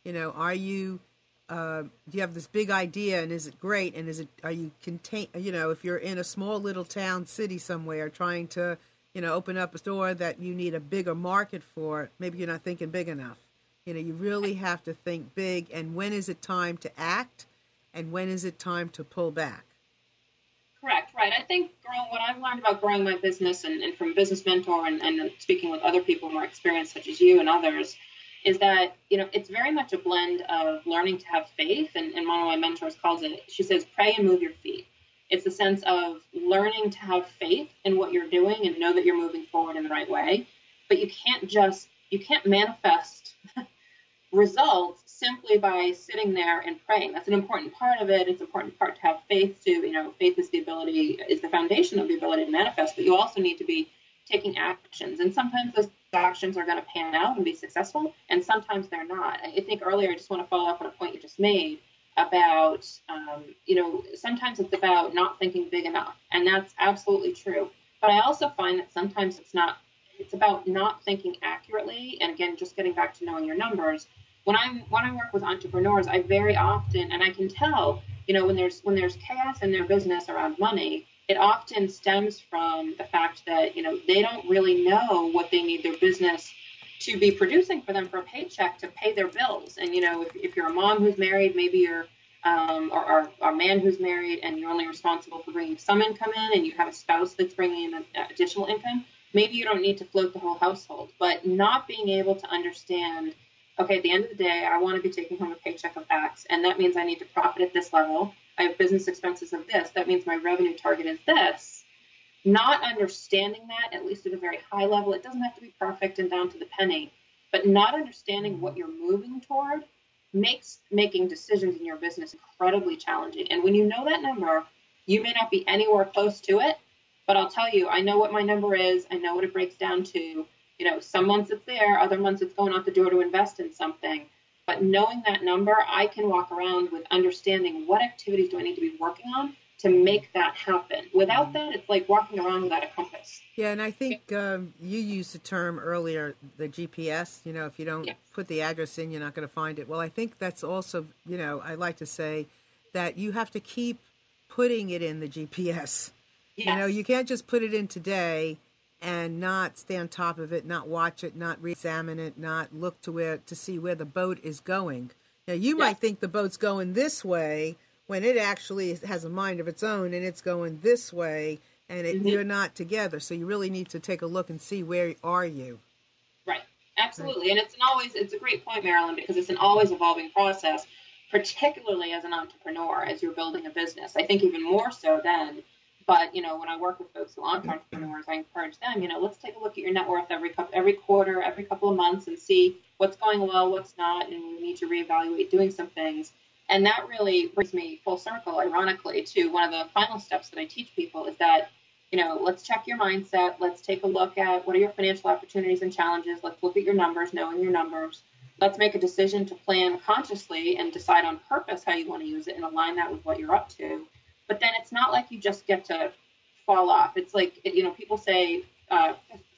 Are you do you have this big idea, and is it great? And are you contain? If you're in a small little town, city somewhere, trying to open up a store that you need a bigger market for, maybe you're not thinking big enough. You really have to think big. And when is it time to act, and when is it time to pull back? Correct, right. I think what I've learned about growing my business and from Business Mentor and speaking with other people more experienced, such as you and others, is that, it's very much a blend of learning to have faith. And one of my mentors calls it, she says, pray and move your feet. It's a sense of learning to have faith in what you're doing and know that you're moving forward in the right way. But you can't manifest results simply by sitting there and praying. That's an important part of it. It's an important part to have faith too. Faith is the foundation of the ability to manifest, but you also need to be taking actions. And sometimes those actions are going to pan out and be successful, and sometimes they're not. I think earlier, I just want to follow up on a point you just made about, sometimes it's about not thinking big enough, and that's absolutely true. But I also find that sometimes it's about not thinking accurately. And again, just getting back to knowing your numbers. When I work with entrepreneurs, I very often, and I can tell, when there's chaos in their business around money, it often stems from the fact that, they don't really know what they need their business to be producing for them for a paycheck to pay their bills. And, if you're a mom who's married, maybe you're, or a man who's married, and you're only responsible for bringing some income in, and you have a spouse that's bringing in additional income, maybe you don't need to float the whole household. But not being able to understand, okay, at the end of the day, I want to be taking home a paycheck of X, and that means I need to profit at this level. I have business expenses of this. That means my revenue target is this. Not understanding that, at least at a very high level, it doesn't have to be perfect and down to the penny, but not understanding what you're moving toward makes making decisions in your business incredibly challenging. And when you know that number, you may not be anywhere close to it, but I'll tell you, I know what my number is. I know what it breaks down to. Some months it's there, other months it's going out the door to invest in something. But knowing that number, I can walk around with understanding what activities do I need to be working on to make that happen. Without that, it's like walking around without a compass. Yeah, and I think you used the term earlier, the GPS. If you don't put the address in, you're not going to find it. Well, I think that's also, I like to say that you have to keep putting it in the GPS. Yes. You can't just put it in today and not stay on top of it, not watch it, not re-examine it, not look to see where the boat is going. Now, you might think the boat's going this way when it actually has a mind of its own and it's going this way, and you're not together. So you really need to take a look and see, where are you? Right. Absolutely. Right. And it's a great point, Marilyn, because it's an always evolving process, particularly as an entrepreneur, as you're building a business. I think even more so then. But, when I work with folks who aren't entrepreneurs, I encourage them, let's take a look at your net worth every quarter, every couple of months, and see what's going well, what's not, and we need to reevaluate doing some things. And that really brings me full circle, ironically, to one of the final steps that I teach people is that, let's check your mindset. Let's take a look at what are your financial opportunities and challenges. Let's look at your numbers, knowing your numbers. Let's make a decision to plan consciously and decide on purpose how you want to use it and align that with what you're up to. But then it's not like you just get to fall off. It's like, people say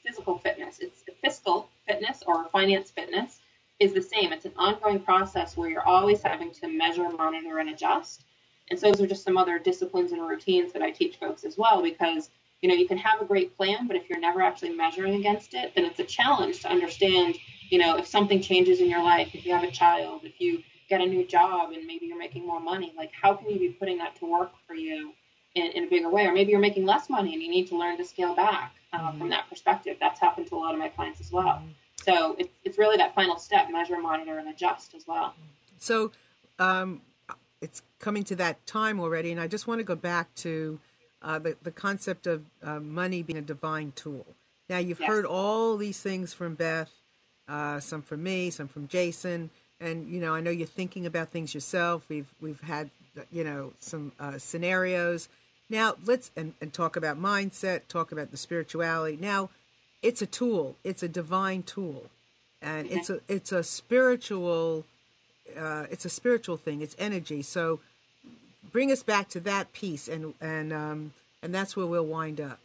physical fitness. It's fiscal fitness or finance fitness is the same. It's an ongoing process where you're always having to measure, monitor, and adjust. And so those are just some other disciplines and routines that I teach folks as well, because, you can have a great plan, but if you're never actually measuring against it, then it's a challenge to understand, if something changes in your life, if you have a child, if you get a new job and maybe you're making more money, like how can you be putting that to work for you in a bigger way? Or maybe you're making less money and you need to learn to scale back from that perspective. That's happened to a lot of my clients as well. So it's really that final step, measure, monitor, and adjust as well. So it's coming to that time already, and I just want to go back to the concept of money being a divine tool. Now, you've heard all these things from Beth, some from me, some from Jason, and, I know you're thinking about things yourself. We've had, some scenarios. Now, let's and talk about mindset, talk about the spirituality. Now, it's a tool. It's a divine tool, and it's a spiritual thing. It's energy. So, bring us back to that piece, and that's where we'll wind up.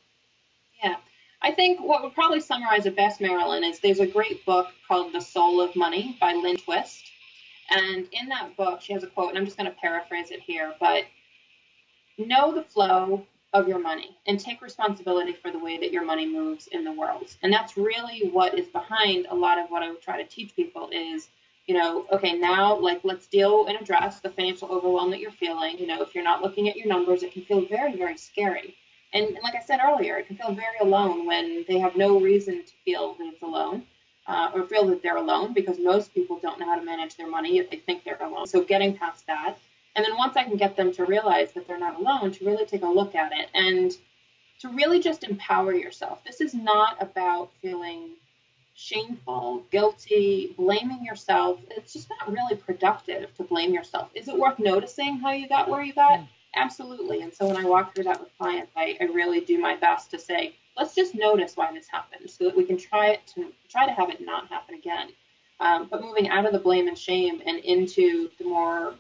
Yeah, I think what would probably summarize it best, Marilyn, is there's a great book called The Soul of Money by Lynn Twist, and in that book she has a quote, and I'm just going to paraphrase it here, but know the flow of your money and take responsibility for the way that your money moves in the world. And that's really what is behind a lot of what I would try to teach people is, okay, now let's deal and address the financial overwhelm that you're feeling. If you're not looking at your numbers, it can feel very, very scary. And like I said earlier, it can feel very alone when they have no reason to feel that it's alone or feel that they're alone, because most people don't know how to manage their money if they think they're alone. So getting past that. And then once I can get them to realize that they're not alone, to really take a look at it and to really just empower yourself. This is not about feeling shameful, guilty, blaming yourself. It's just not really productive to blame yourself. Is it worth noticing how you got where you got? Absolutely. And so when I walk through that with clients, I really do my best to say, let's just notice why this happened so that we can try to have it not happen again. But moving out of the blame and shame and into the more,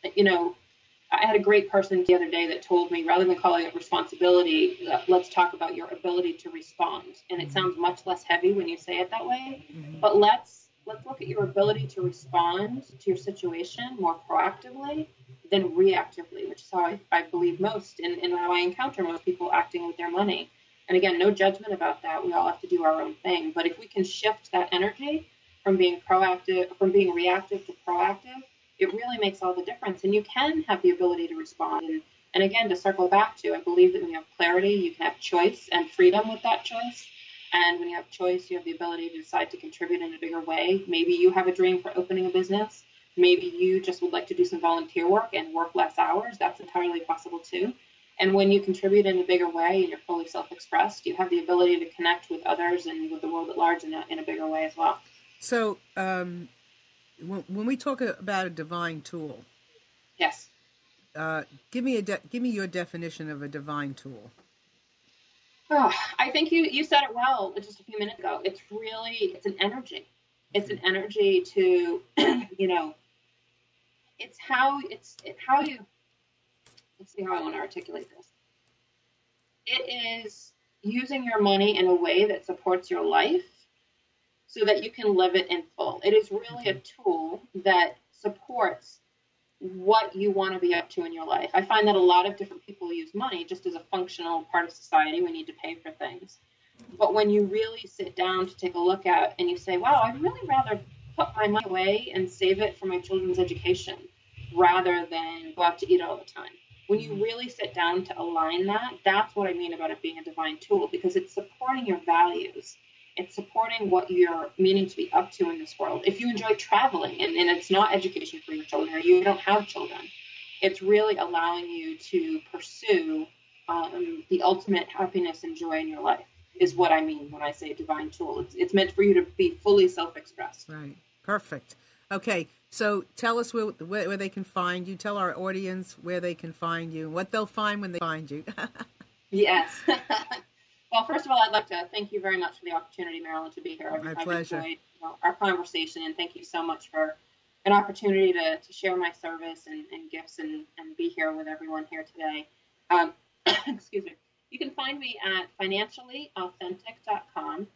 I had a great person the other day that told me, rather than calling it responsibility, let's talk about your ability to respond. And it sounds much less heavy when you say it that way, but let's look at your ability to respond to your situation more proactively than reactively, which is how I believe most and how I encounter most people acting with their money. And again, no judgment about that. We all have to do our own thing. But if we can shift that energy from being reactive to proactive, it really makes all the difference. And you can have the ability to respond. And again, to circle back to, I believe that when you have clarity, you can have choice and freedom with that choice. And when you have choice, you have the ability to decide to contribute in a bigger way. Maybe you have a dream for opening a business. Maybe you just would like to do some volunteer work and work less hours. That's entirely possible too. And when you contribute in a bigger way and you're fully self-expressed, you have the ability to connect with others and with the world at large in a bigger way as well. So when we talk about a divine tool, yes, give me your definition of a divine tool. Oh, I think you said it well just a few minutes ago. It's an energy. It's an energy to, it's how you. let's see how I want to articulate this. It is using your money in a way that supports your life so that you can live it in full. It is really a tool that supports what you want to be up to in your life. I find that a lot of different people use money just as a functional part of society. We need to pay for things. But when you really sit down to take a look at and you say, wow, I'd really rather put my money away and save it for my children's education rather than go out to eat all the time. When you really sit down to align that, that's what I mean about it being a divine tool, because it's supporting your values. It's supporting what you're meaning to be up to in this world. If you enjoy traveling and it's not education for your children or you don't have children, it's really allowing you to pursue the ultimate happiness and joy in your life is what I mean when I say divine tool. It's meant for you to be fully self-expressed. Right. Perfect. Okay. So tell us where they can find you. Tell our audience where they can find you and what they'll find when they find you. Yes. Well, first of all, I'd like to thank you very much for the opportunity, Marilyn, to be here. My pleasure. I've enjoyed our conversation, and thank you so much for an opportunity to share my service and gifts and be here with everyone here today. Excuse me. You can find me at financiallyauthentic.com.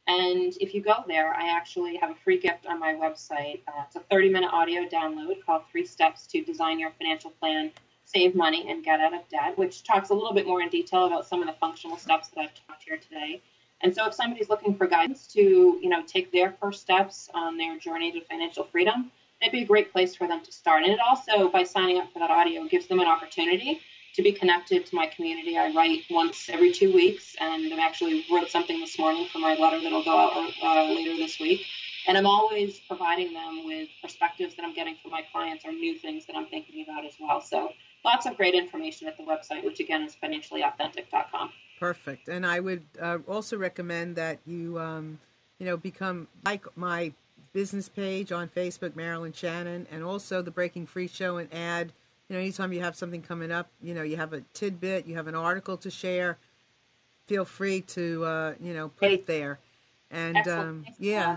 And if you go there, I actually have a free gift on my website. It's a 30-minute audio download called 3 Steps to Design Your Financial Plan, Save Money, and Get Out of Debt, which talks a little bit more in detail about some of the functional steps that I've talked here today. And so if somebody's looking for guidance to, take their first steps on their journey to financial freedom, that'd be a great place for them to start. And it also, by signing up for that audio, gives them an opportunity to be connected to my community. I write once every 2 weeks, and I actually wrote something this morning for my letter that'll go out later this week. And I'm always providing them with perspectives that I'm getting from my clients or new things that I'm thinking about as well. So lots of great information at the website, which again is financiallyauthentic.com. Perfect. And I would also recommend that you, become like my business page on Facebook, Marilyn Shannon, and also the Breaking Free Show, and add, anytime you have something coming up, you have a tidbit, you have an article to share, feel free to, put it there. And yeah,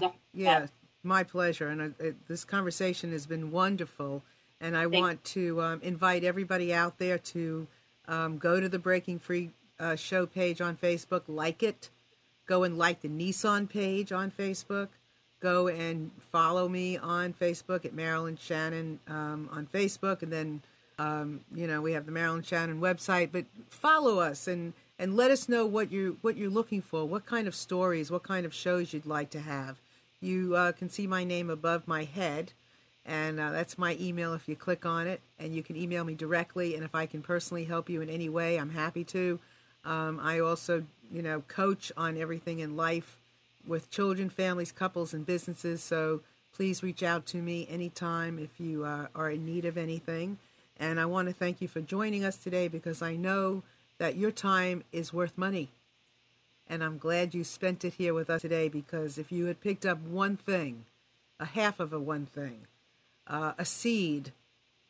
my pleasure. And this conversation has been wonderful. And I want to invite everybody out there to go to the Breaking Free Show page on Facebook, like it. Go and like the Nissan page on Facebook. Go and follow me on Facebook at Marilyn Shannon on Facebook. And then, we have the Marilyn Shannon website. But follow us and let us know what you're looking for, what kind of stories, what kind of shows you'd like to have. You can see my name above my head. And that's my email if you click on it. And you can email me directly. And if I can personally help you in any way, I'm happy to. I also, coach on everything in life with children, families, couples, and businesses. So please reach out to me anytime if you are in need of anything. And I want to thank you for joining us today, because I know that your time is worth money. And I'm glad you spent it here with us today, because if you had picked up one thing, a half of one thing, a seed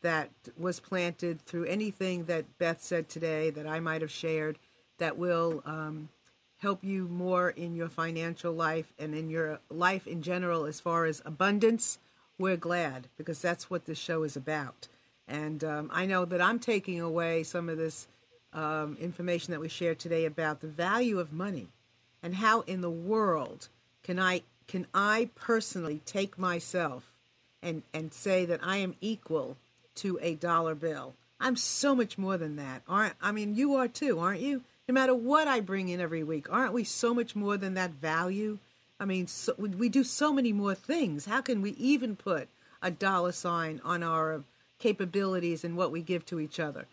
that was planted through anything that Beth said today that I might have shared, that will help you more in your financial life and in your life in general as far as abundance, we're glad, because that's what this show is about. And I know that I'm taking away some of this information that we shared today about the value of money and how in the world can I personally take myself and say that I am equal to a dollar bill. I'm so much more than that. You are too, aren't you? No matter what I bring in every week, aren't we so much more than that value? We do so many more things. How can we even put a dollar sign on our capabilities and what we give to each other?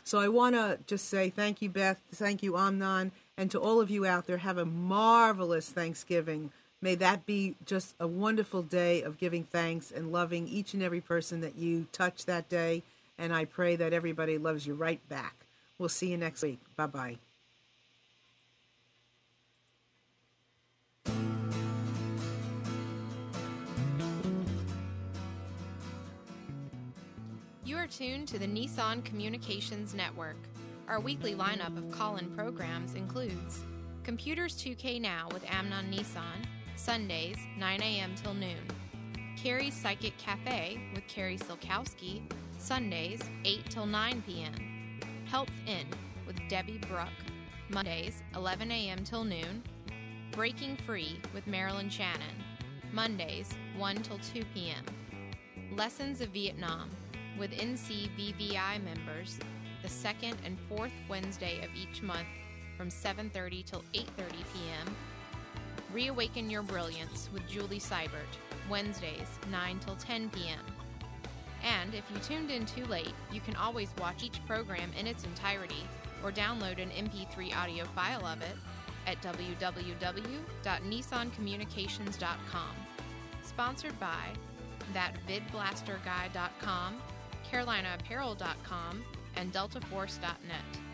So I want to just say thank you, Beth. Thank you, Amnon. And to all of you out there, have a marvelous Thanksgiving. May that be just a wonderful day of giving thanks and loving each and every person that you touch that day. And I pray that everybody loves you right back. We'll see you next week. Bye-bye. You are tuned to the Nissan Communications Network. Our weekly lineup of call-in programs includes Computers 2K Now with Amnon Nissan, Sundays, 9 a.m. till noon. Carrie's Psychic Cafe with Carrie Silkowski, Sundays, 8 till 9 p.m. Health In with Debbie Brooke, Mondays, 11 a.m. till noon. Breaking Free with Marilyn Shannon, Mondays, 1 till 2 p.m. Lessons of Vietnam with NCVVI members, the second and fourth Wednesday of each month from 7:30 till 8:30 p.m. Reawaken Your Brilliance with Julie Seibert, Wednesdays, 9 till 10 p.m. And if you tuned in too late, you can always watch each program in its entirety or download an MP3 audio file of it at www.nissancommunications.com. Sponsored by thatvidblasterguy.com, carolinaapparel.com, and deltaforce.net.